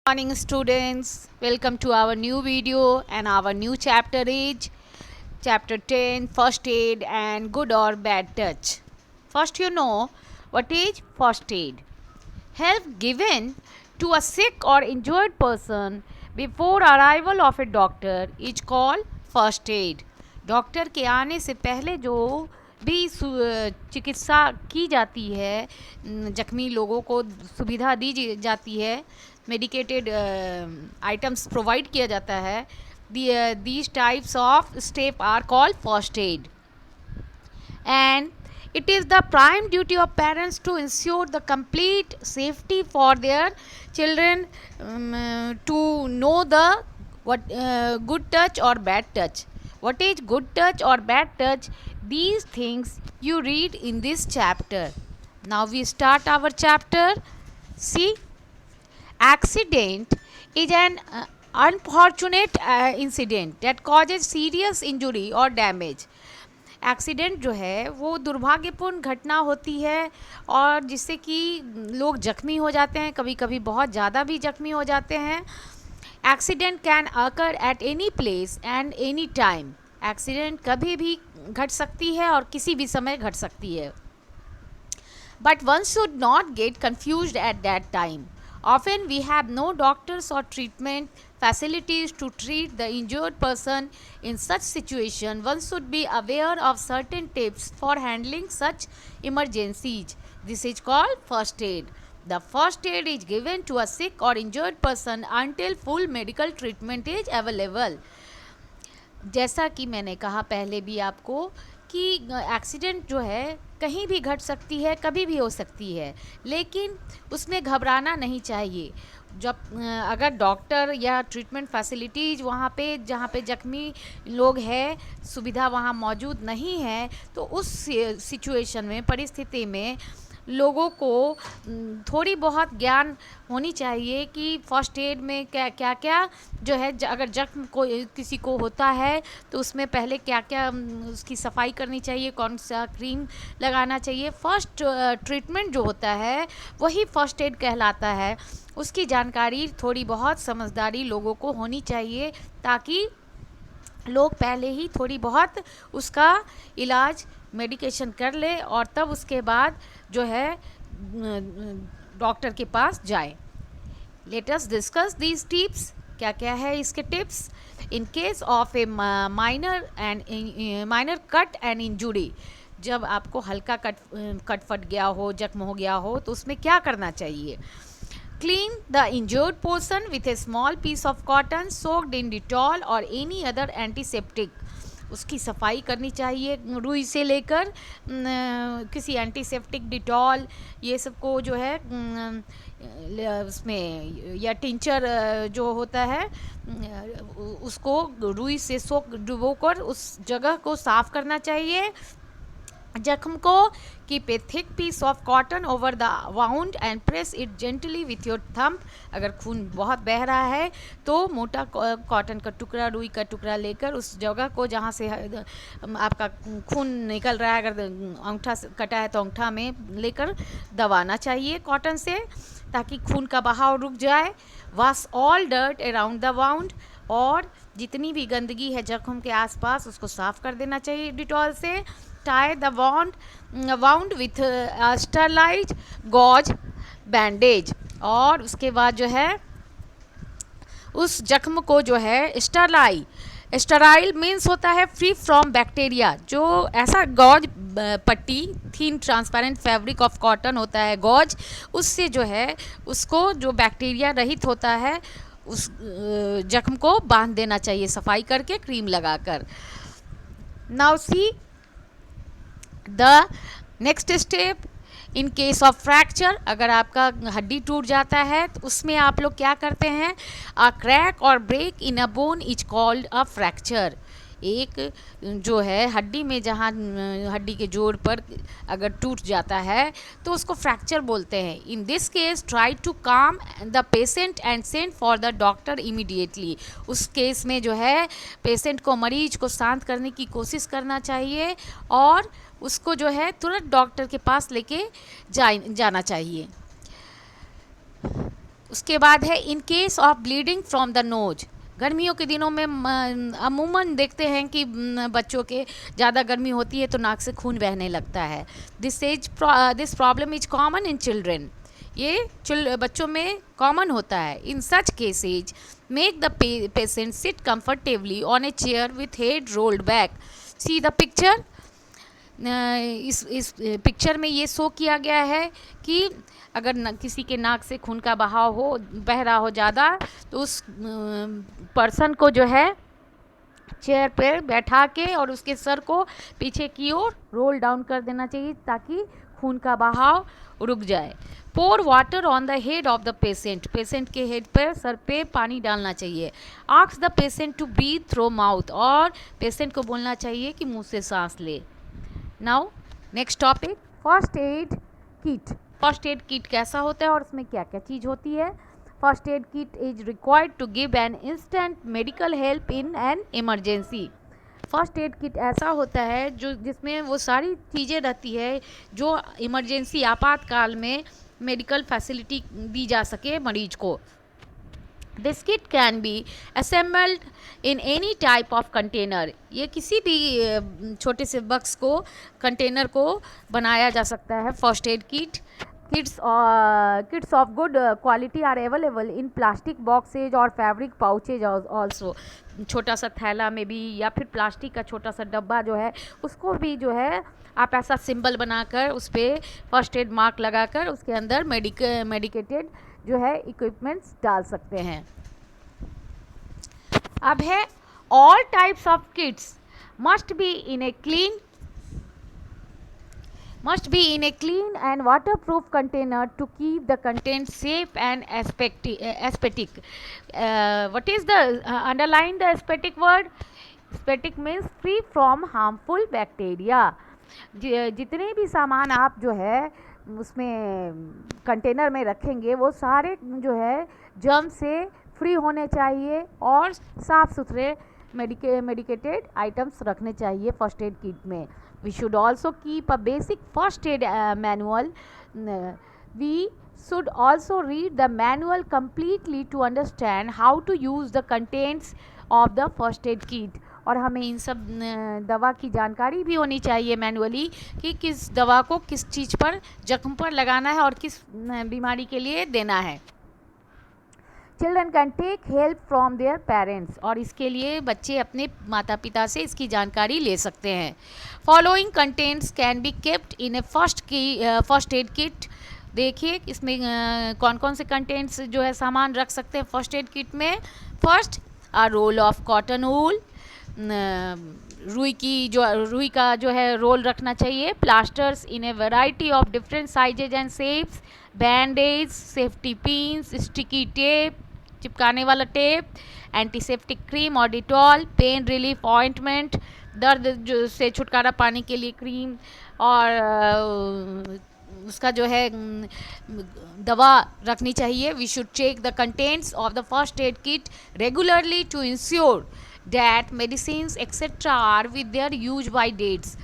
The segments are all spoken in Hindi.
Morning students, welcome to our new video and our new chapter is chapter 10 first aid and good or bad touch. First you know what is first aid. Help given to a sick or injured person before arrival of a doctor is called first aid. Doctor के आने से पहले जो भी चिकित्सा की जाती है, जख्मी लोगों को सुविधा दी जाती है, मेडिकेटेड आइटम्स प्रोवाइड किया जाता है, these types of step are called first aid. And it is the prime duty of parents to ensure the complete safety for their children, to know the good touch or bad touch. What is good touch or bad touch? These things you read in this chapter. Now we start our chapter. See, accident is an unfortunate incident that causes serious injury or damage. Accident जो है वो दुर्भाग्यपूर्ण घटना होती है और जिससे कि लोग जख्मी हो जाते हैं, कभी कभी बहुत ज़्यादा भी जख्मी हो जाते हैं. Accident can occur at any place and any time. Accident कभी भी घट सकती है और किसी भी समय घट सकती है. But one should not gate confused at that time. Often we have no doctors or treatment facilities to treat the injured person. In such situation, one should be aware of certain tips for handling such emergencies. This is called first aid. The first aid is given to a sick or injured person until full medical treatment is available. जैसा कि मैंने कहा पहले भी आपको कि एक्सीडेंट जो है कहीं भी घट सकती है, कभी भी हो सकती है, लेकिन उसमें घबराना नहीं चाहिए. जब अगर डॉक्टर या ट्रीटमेंट फैसिलिटीज़ वहाँ पे जहाँ पे जख्मी लोग हैं सुविधा वहाँ मौजूद नहीं है, तो उस सिचुएशन में, परिस्थिति में लोगों को थोड़ी बहुत ज्ञान होनी चाहिए कि फर्स्ट एड में क्या क्या क्या जो है, अगर जख्म को किसी को होता है तो उसमें पहले क्या क्या उसकी सफाई करनी चाहिए, कौन सा क्रीम लगाना चाहिए. फर्स्ट ट्रीटमेंट जो होता है वही फर्स्ट एड कहलाता है. उसकी जानकारी, थोड़ी बहुत समझदारी लोगों को होनी चाहिए ताकि लोग पहले ही थोड़ी बहुत उसका इलाज मेडिकेशन कर ले और तब उसके बाद जो है डॉक्टर के पास जाए. Let us discuss these tips. क्या क्या है इसके tips. In case of A minor cut and injury. जब आपको हल्का कट फट गया हो, जख्म हो गया हो, तो उसमें क्या करना चाहिए. Clean the injured portion with a small piece of cotton soaked in Dettol or any other antiseptic. उसकी सफाई करनी चाहिए रुई से लेकर किसी एंटीसेप्टिक, डिटॉल, ये सब को जो है उसमें, या टिंचर जो होता है उसको रुई से डुबोकर उस जगह को साफ करना चाहिए. जख्म को keep a thick piece of cotton over the wound and press it gently with your thumb. अगर खून बहुत बह रहा है तो मोटा कॉटन का टुकड़ा, रुई का टुकड़ा लेकर उस जगह को जहाँ से आपका खून निकल रहा है, अगर अंगूठा कटा है तो अंगूठा में लेकर दबाना चाहिए कॉटन से ताकि खून का बहाव रुक जाए. Wash all dirt around the wound. और जितनी भी गंदगी है जख्म के आसपास उसको साफ कर देना चाहिए डिटॉल से. Tie the wound with sterilized gauze bandage. और उसके बाद जो है उस जख्म को जो है स्टराइल मीन्स होता है फ्री फ्रॉम बैक्टीरिया. जो ऐसा गॉज पट्टी, थीन ट्रांसपेरेंट फैब्रिक ऑफ कॉटन होता है गॉज, उससे जो है उसको जो बैक्टीरिया रहित होता है उस जख्म को बांध देना चाहिए सफाई करके, क्रीम लगाकर. Now see the next step. In case of fracture, अगर आपका हड्डी टूट जाता है तो उसमें आप लोग क्या करते हैं. A crack or break in a bone is called a fracture. एक जो है हड्डी में, जहाँ हड्डी के जोड़ पर अगर टूट जाता है तो उसको फ्रैक्चर बोलते हैं. In this case try to calm the patient and send for the doctor immediately. उस केस में जो है पेशेंट को, मरीज को शांत करने की कोशिश करना चाहिए और उसको जो है तुरंत डॉक्टर के पास लेके जाना चाहिए. उसके बाद है in case of bleeding from the nose. गर्मियों के दिनों में अमूमन देखते हैं कि बच्चों के ज़्यादा गर्मी होती है तो नाक से खून बहने लगता है। This problem is common in children. ये बच्चों में कॉमन होता है। In such cases make the patient sit comfortably on a chair with head rolled back. See the picture. इस पिक्चर में ये शो किया गया है कि अगर किसी के नाक से खून का बहाव बह रहा हो ज़्यादा तो उस पर्सन को जो है चेयर पर बैठा के और उसके सर को पीछे की ओर रोल डाउन कर देना चाहिए ताकि खून का बहाव रुक जाए। Pour water on the head of the patient. Patient के हेड पर सर पे पानी डालना चाहिए। Ask the patient to breathe through mouth. और पेशेंट को बोलना चाहिए कि मुंह से सांस ले। Now next topic, first aid kit. First aid kit कैसा होता है और उसमें क्या क्या चीज़ होती है। First aid kit is required to give an instant medical help in an emergency. First aid kit ऐसा होता है जिसमें वो सारी चीज़ें रहती है जो इमरजेंसी आपातकाल में मेडिकल फैसिलिटी दी जा सके मरीज को। This kit can be assembled in any type of container. ये किसी भी छोटे से बक्स को कंटेनर को बनाया जा सकता है। First aid kit kits of good quality are available in plastic boxes और फैब्रिक पाउचेज ऑल्सो। छोटा सा थैला में भी या फिर प्लास्टिक का छोटा सा डब्बा जो है उसको भी जो है आप ऐसा सिंबल बनाकर उस पर फर्स्ट एड मार्क लगाकर उसके अंदर मेडिकेटेड जो है इक्विपमेंट्स डाल सकते हैं। अब है all types of kits must be in a clean and waterproof container to keep the contents safe and aesthetic. What is the underline the aesthetic word? Aesthetic means free from harmful bacteria. जितने भी सामान आप जो है उसमें कंटेनर में रखेंगे वो सारे जो है जर्म से फ्री होने चाहिए और साफ़ सुथरे मेडिकेटेड आइटम्स रखने चाहिए फर्स्ट एड किट में। We should also keep a basic first aid manual. We should also read the manual completely to understand how to use the contents of the first aid kit. और हमें इन सब दवा की जानकारी भी होनी चाहिए मैनुअली कि किस दवा को किस चीज़ पर जख्म पर लगाना है और किस बीमारी के लिए देना है। Children can take help from their parents. और इसके लिए बच्चे अपने माता पिता से इसकी जानकारी ले सकते हैं। Following contents can be kept in A first aid kit. देखिए इसमें कौन कौन से कंटेंट्स जो है सामान रख सकते हैं फर्स्ट एड किट में। First, a roll of cotton wool. रुई का जो है रोल रखना चाहिए। Plasters in a variety of different sizes and shapes. Bandage, safety pins, sticky tape, चिपकाने वाला टेप, एंटीसेप्टिक क्रीम और डिटॉल, पेन रिलीफ ऑइंटमेंट, दर्द से छुटकारा पाने के लिए क्रीम और उसका जो है दवा रखनी चाहिए। We should check the contents of the first aid kit regularly to ensure that medicines etcetera are with their use by dates.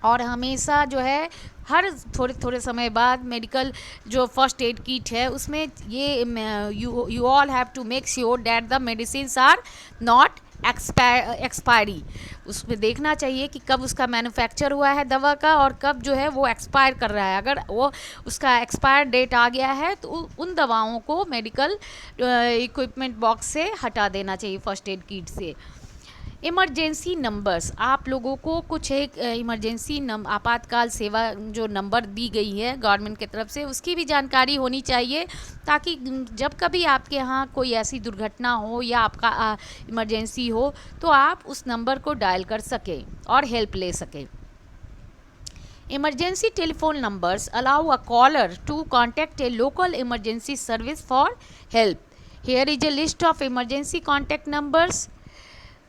और हमेशा जो है हर थोड़े समय बाद मेडिकल जो फर्स्ट एड किट है उसमें ये you all have to make sure that the medicines are not expiry. उसमें देखना चाहिए कि कब उसका मैन्युफैक्चर हुआ है दवा का और कब जो है वो एक्सपायर कर रहा है। अगर वो उसका एक्सपायर डेट आ गया है तो उन दवाओं को मेडिकल इक्विपमेंट बॉक्स से हटा देना चाहिए फर्स्ट एड किट से। इमरजेंसी नंबर्स, आप लोगों को कुछ एक इमरजेंसी आपातकाल सेवा जो नंबर दी गई है गवर्नमेंट की तरफ से उसकी भी जानकारी होनी चाहिए ताकि जब कभी आपके यहाँ कोई ऐसी दुर्घटना हो या आपका इमरजेंसी हो तो आप उस नंबर को डायल कर सकें और हेल्प ले सकें। Emergency telephone numbers allow a caller to contact a local emergency service for help. Here is a list of emergency contact numbers.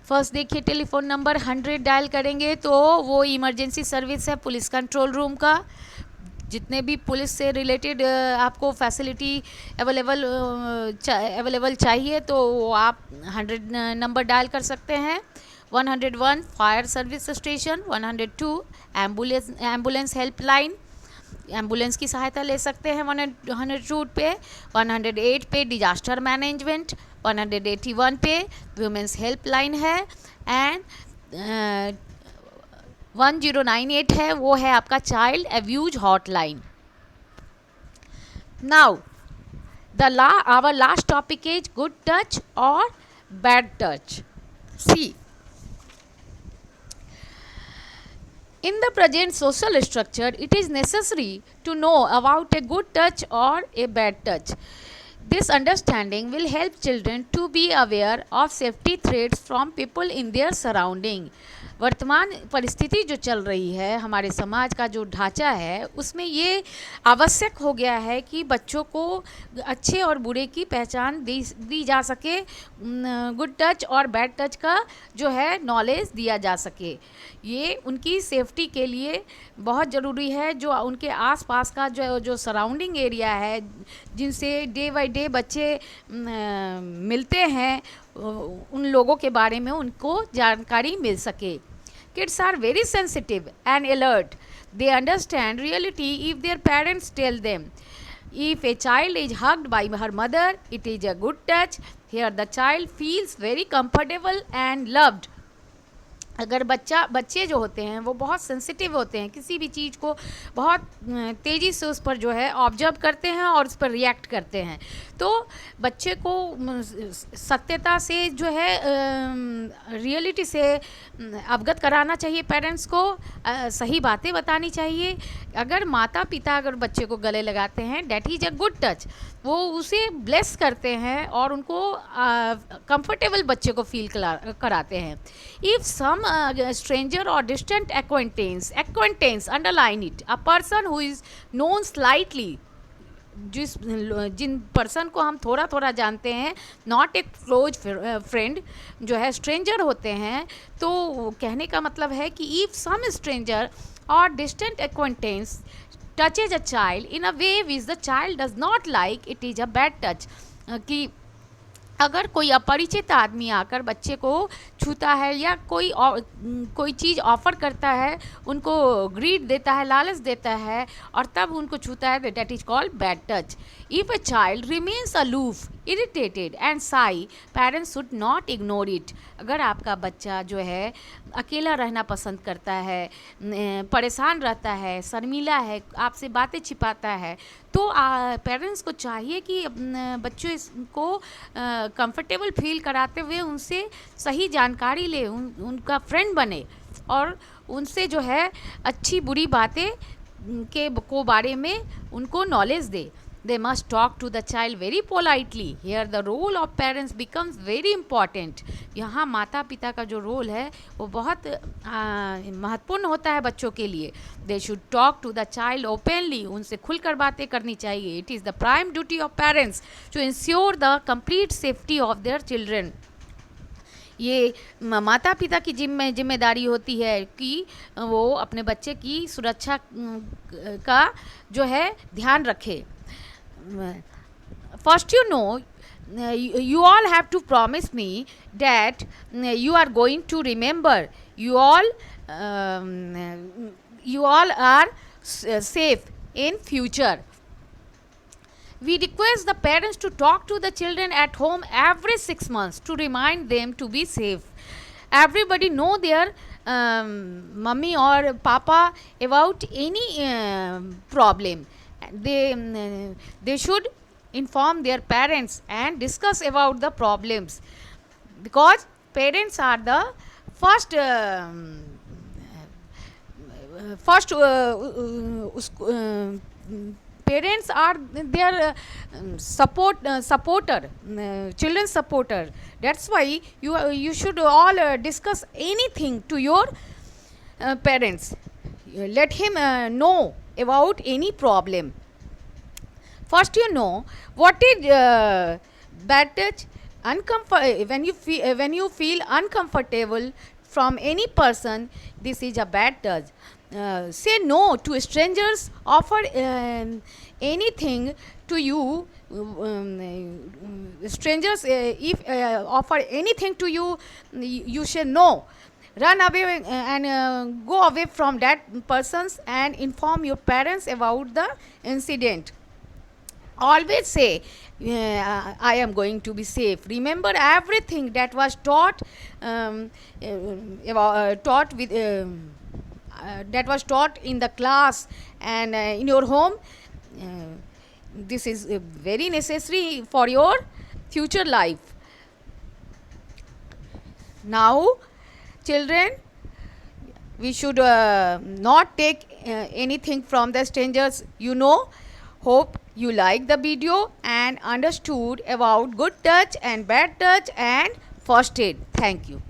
First देखिए टेलीफोन नंबर 100 डायल करेंगे तो वो इमरजेंसी सर्विस है पुलिस कंट्रोल रूम का। जितने भी पुलिस से रिलेटेड आपको फैसिलिटी अवेलेबल चाहिए तो आप 100 नंबर डायल कर सकते हैं। 101 fire service station, 102 ambulance helpline, ambulance की सहायता ले सकते हैं 102 पे, 108 पे डिजास्टर मैनेजमेंट, 181 पे वुमेंस हेल्पलाइन है, एंड 1098 है, वो है आपका child abuse hotline. Now our last topic is good touch or bad touch. See, in the present social structure, it is necessary to know about a good touch or a bad touch. This understanding will help children to be aware of safety threats from people in their surrounding. वर्तमान परिस्थिति जो चल रही है, हमारे समाज का जो ढांचा है, उसमें ये आवश्यक हो गया है कि बच्चों को अच्छे और बुरे की पहचान दी जा सके, गुड टच और बैड टच का जो है नॉलेज दिया जा सके. ये उनकी सेफ्टी के लिए बहुत ज़रूरी है. जो उनके आसपास का जो सराउंडिंग एरिया है, जिनसे डे बाय डे बच्चे मिलते हैं, उन लोगों के बारे में उनको जानकारी मिल सके. Kids are very sensitive and alert. They understand reality if their parents tell them. If a child is hugged by her mother, it is a good touch. Here the child feels very comfortable and loved. अगर बच्चे जो होते हैं वो बहुत सेंसिटिव होते हैं, किसी भी चीज़ को बहुत तेज़ी से उस पर जो है ऑब्जर्व करते हैं और उस पर रिएक्ट करते हैं. तो बच्चे को सत्यता से जो है रियलिटी से अवगत कराना चाहिए. पेरेंट्स को सही बातें बतानी चाहिए. अगर माता पिता अगर बच्चे को गले लगाते हैं, that is a good touch. वो उसे ब्लेस करते हैं और उनको कंफर्टेबल बच्चे को फील कराते हैं. If some stranger or distant acquaintance underline it, a person who is known slightly, जिन पर्सन को हम थोड़ा थोड़ा जानते हैं, नॉट ए क्लोज फ्रेंड, जो है स्ट्रेंजर होते हैं. तो कहने का मतलब है कि इफ़ सम स्ट्रेंजर और distant acquaintance touches a child in a way which the child does not like, it is a bad touch. कि अगर कोई अपरिचित आदमी आकर बच्चे को छूता है या कोई चीज़ ऑफ़र करता है, उनको ग्रीट देता है, लालच देता है और तब उनको छूता है, that is called bad touch. If a child remains aloof, irritated and Sai, parents should not ignore it. अगर आपका बच्चा जो है अकेला रहना पसंद करता है, परेशान रहता है, शर्मीला है, आपसे बातें छिपाता है, तो पेरेंट्स को चाहिए कि बच्चों को कंफर्टेबल फील कराते हुए उनसे सही जानकारी ले, उनका फ्रेंड बने और उनसे जो है अच्छी बुरी बातें को बारे में उनको knowledge they. They must talk to the child very politely. Here the role of parents becomes very important. यहाँ माता पिता का जो रोल है वो बहुत महत्वपूर्ण होता है बच्चों के लिए. They should talk to the child openly. उनसे खुलकर बातें करनी चाहिए. It is the prime duty of parents to ensure the complete safety of their children. ये माता पिता की जिम्मेदारी होती है कि वो अपने बच्चे की सुरक्षा का जो है ध्यान रखे. First, you all have to promise me that you are going to remember. You all are safe in future. We request the parents to talk to the children at home every 6 months to remind them to be safe. Everybody know their mummy or papa about any problem. They should inform their parents and discuss about the problems, because parents are the first parents are their supporter, children's supporter. That's why you should all discuss anything to your parents. Let him know about any problem. First, what is bad touch. When you feel uncomfortable from any person, this is a bad touch. Say no to strangers. Offer anything to you. Strangers, if offer anything to you, you should know. run away and go away from that persons and inform your parents about the incident. Always say, I am going to be safe. Remember everything that was taught, taught with that was taught in the class and in your home. uh, this is very necessary for your future life. Now, children, we should not take anything from the strangers. Hope you like the video and understood about good touch and bad touch and first aid. Thank you.